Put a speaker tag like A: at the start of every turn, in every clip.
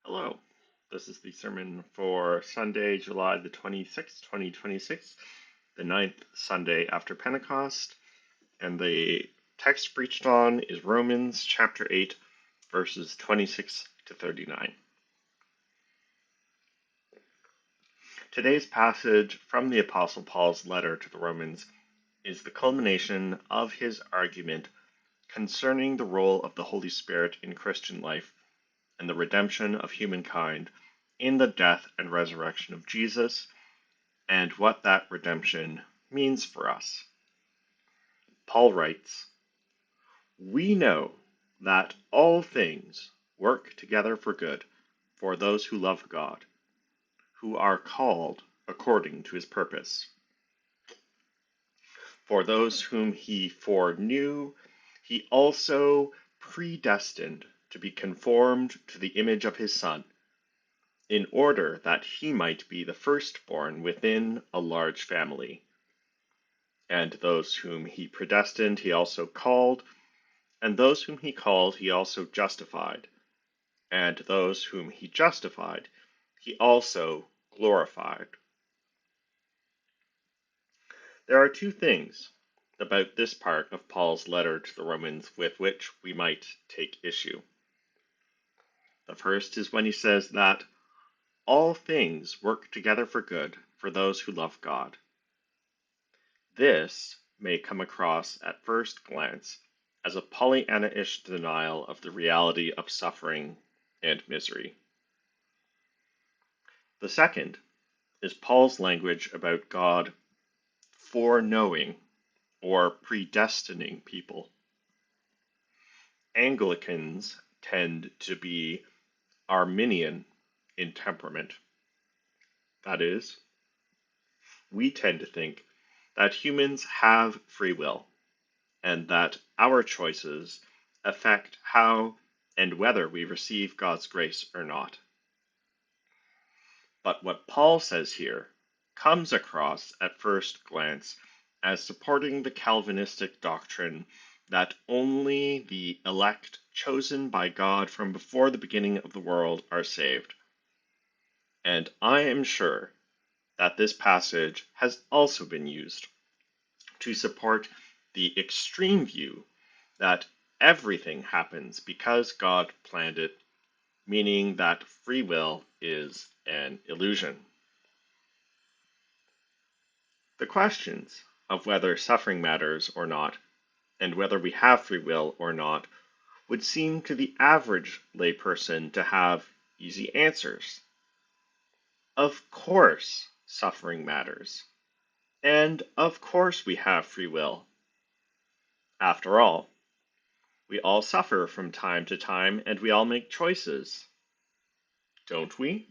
A: Hello, this is the sermon for Sunday, July the 26th, 2026, the ninth Sunday after Pentecost, and the text preached on is Romans chapter 8, verses 26 to 39. Today's passage from the Apostle Paul's letter to the Romans is the culmination of his argument concerning the role of the Holy Spirit in Christian life and the redemption of humankind in the death and resurrection of Jesus, and what that redemption means for us. Paul writes, "We know that all things work together for good for those who love God, who are called according to his purpose. For those whom he foreknew, he also predestined to be conformed to the image of his Son, in order that he might be the firstborn within a large family. And those whom he predestined he also called, and those whom he called he also justified, and those whom he justified he also glorified." There are two things about this part of Paul's letter to the Romans with which we might take issue. The first is when he says that all things work together for good for those who love God. This may come across at first glance as a Pollyanna-ish denial of the reality of suffering and misery. The second is Paul's language about God foreknowing or predestining people. Anglicans tend to be Arminian in temperament. That is, we tend to think that humans have free will and that our choices affect how and whether we receive God's grace or not. But what Paul says here comes across at first glance as supporting the Calvinistic doctrine that only the elect chosen by God from before the beginning of the world are saved. And I am sure that this passage has also been used to support the extreme view that everything happens because God planned it, meaning that free will is an illusion. The questions of whether suffering matters or not, and whether we have free will or not, would seem to the average layperson to have easy answers. Of course, suffering matters. And of course we have free will. After all, we all suffer from time to time, and we all make choices, don't we?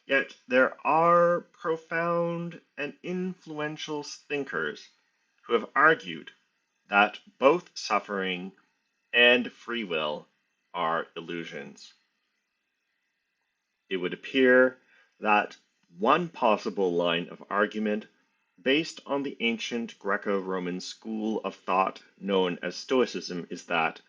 A: Yet there are profound and influential thinkers who have argued that both suffering and free will are illusions. It would appear that one possible line of argument based on the ancient Greco-Roman school of thought known as Stoicism is that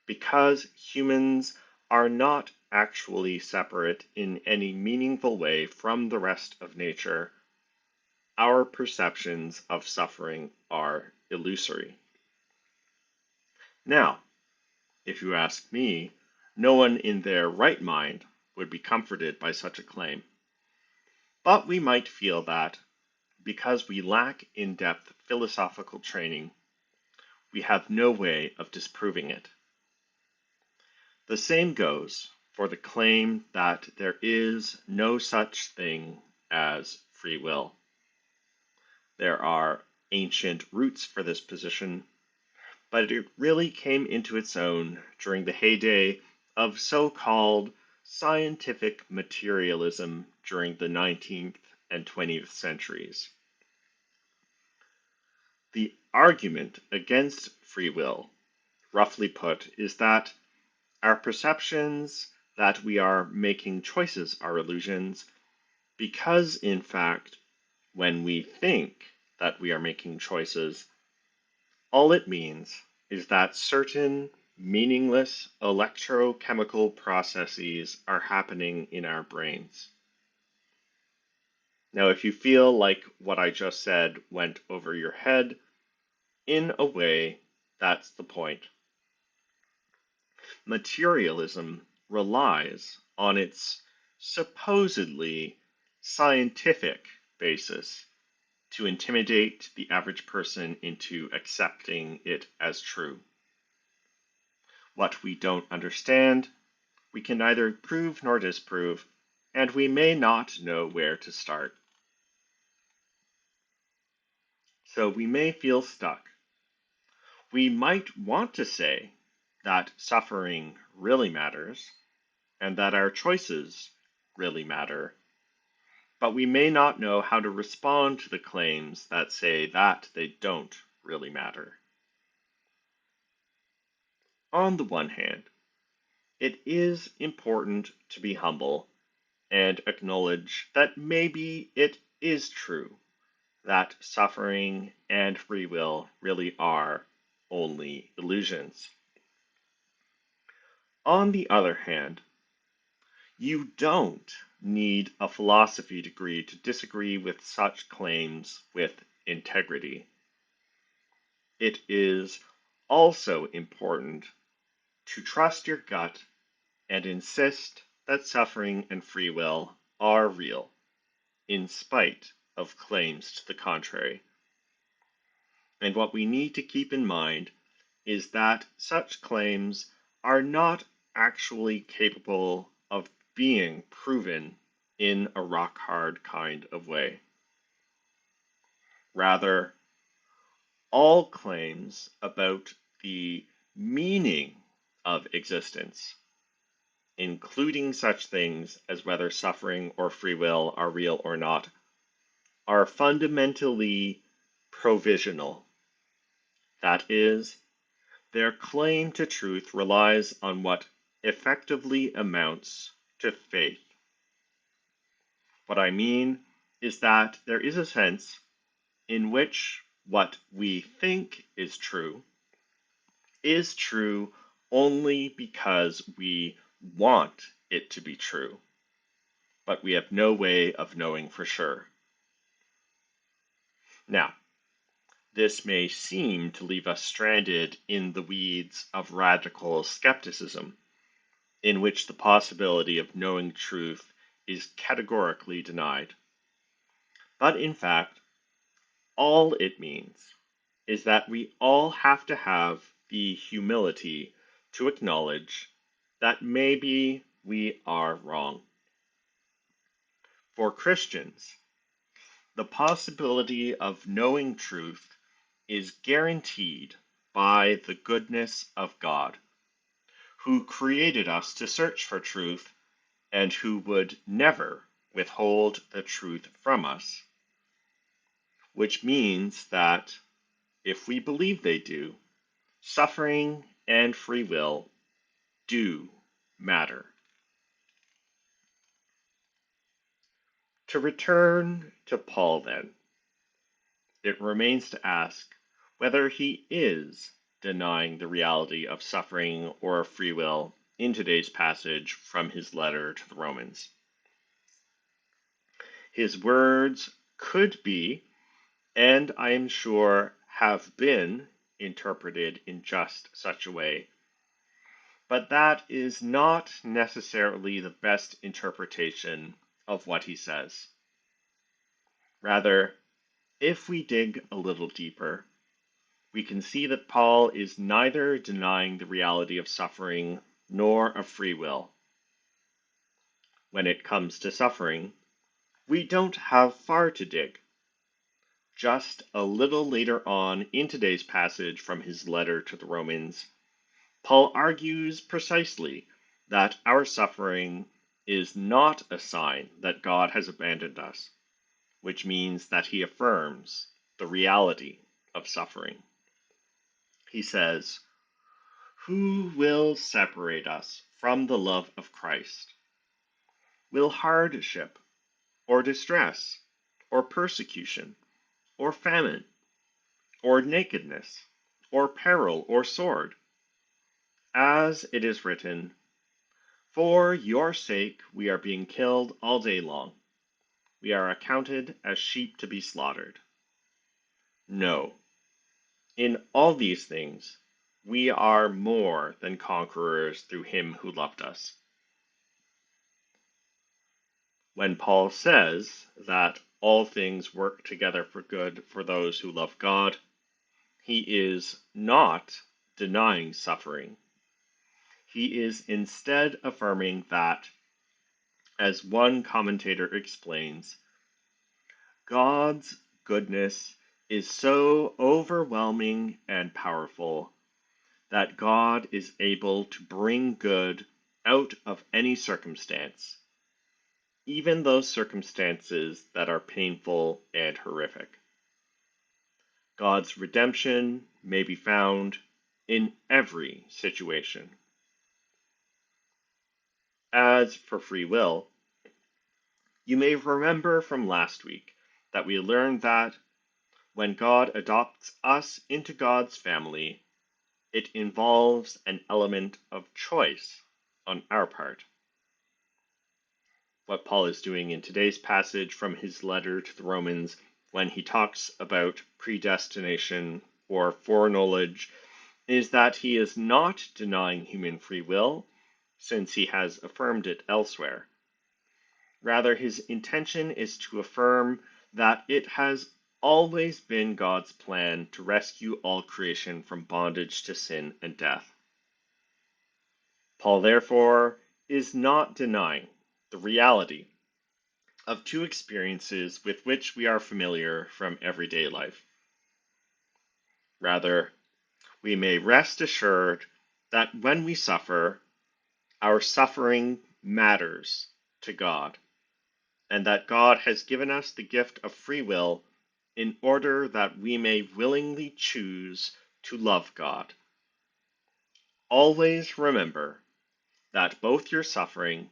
A: because humans are not actually separate in any meaningful way from the rest of nature, our perceptions of suffering are illusory. Now, if you ask me, no one in their right mind would be comforted by such a claim. But we might feel that, because we lack in-depth philosophical training, we have no way of disproving it. The same goes for the claim that there is no such thing as free will. There are ancient roots for this position, but it really came into its own during the heyday of so-called scientific materialism during the 19th and 20th centuries. The argument against free will, roughly put, is that our perceptions that we are making choices are illusions because, in fact, when we think that we are making choices, all it means is that certain meaningless electrochemical processes are happening in our brains. Now, if you feel like what I just said went over your head, in a way, that's the point. Materialism relies on its supposedly scientific basis to intimidate the average person into accepting it as true. What we don't understand, we can neither prove nor disprove, and we may not know where to start. So we may feel stuck. We might want to say that suffering really matters and that our choices really matter, but we may not know how to respond to the claims that say that they don't really matter. On the one hand, it is important to be humble and acknowledge that maybe it is true that suffering and free will really are only illusions. On the other hand, you don't need a philosophy degree to disagree with such claims with integrity. It is also important to trust your gut and insist that suffering and free will are real, in spite of claims to the contrary. And what we need to keep in mind is that such claims are not actually capable of being proven in a rock-hard kind of way. Rather, all claims about the meaning of existence, including such things as whether suffering or free will are real or not, are fundamentally provisional. That is, their claim to truth relies on what effectively amounts to faith. What I mean is that there is a sense in which what we think is true only because we want it to be true, but we have no way of knowing for sure. Now, this may seem to leave us stranded in the weeds of radical skepticism, in which the possibility of knowing truth is categorically denied. But in fact, all it means is that we all have to have the humility to acknowledge that maybe we are wrong. For Christians, the possibility of knowing truth is guaranteed by the goodness of God, who created us to search for truth and who would never withhold the truth from us, which means that if we believe they do, suffering and free will do matter. To return to Paul, then, it remains to ask whether he is denying the reality of suffering or free will in today's passage from his letter to the Romans. His words could be, and I am sure have been, interpreted in just such a way, but that is not necessarily the best interpretation of what he says. Rather, if we dig a little deeper, we can see that Paul is neither denying the reality of suffering nor of free will. When it comes to suffering, we don't have far to dig. Just a little later on in today's passage from his letter to the Romans, Paul argues precisely that our suffering is not a sign that God has abandoned us, which means that he affirms the reality of suffering. He says, "Who will separate us from the love of Christ? Will hardship, or distress, or persecution, or famine, or nakedness, or peril, or sword? As it is written, "For your sake we are being killed all day long. We are accounted as sheep to be slaughtered." No, in all these things we are more than conquerors through him who loved us. When Paul says that all things work together for good for those who love God, he is not denying suffering. He is instead affirming that, as one commentator explains, God's goodness is so overwhelming and powerful that God is able to bring good out of any circumstance, even those circumstances that are painful and horrific. God's redemption may be found in every situation. As for free will, you may remember from last week that we learned that when God adopts us into God's family, it involves an element of choice on our part. What Paul is doing in today's passage from his letter to the Romans when he talks about predestination or foreknowledge is that he is not denying human free will, since he has affirmed it elsewhere. Rather, his intention is to affirm that it has always been God's plan to rescue all creation from bondage to sin and death. Paul, therefore, is not denying the reality of two experiences with which we are familiar from everyday life. Rather, we may rest assured that when we suffer, our suffering matters to God, and that God has given us the gift of free will in order that we may willingly choose to love God. Always remember that both your suffering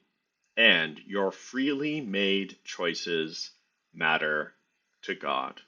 A: and your freely made choices matter to God.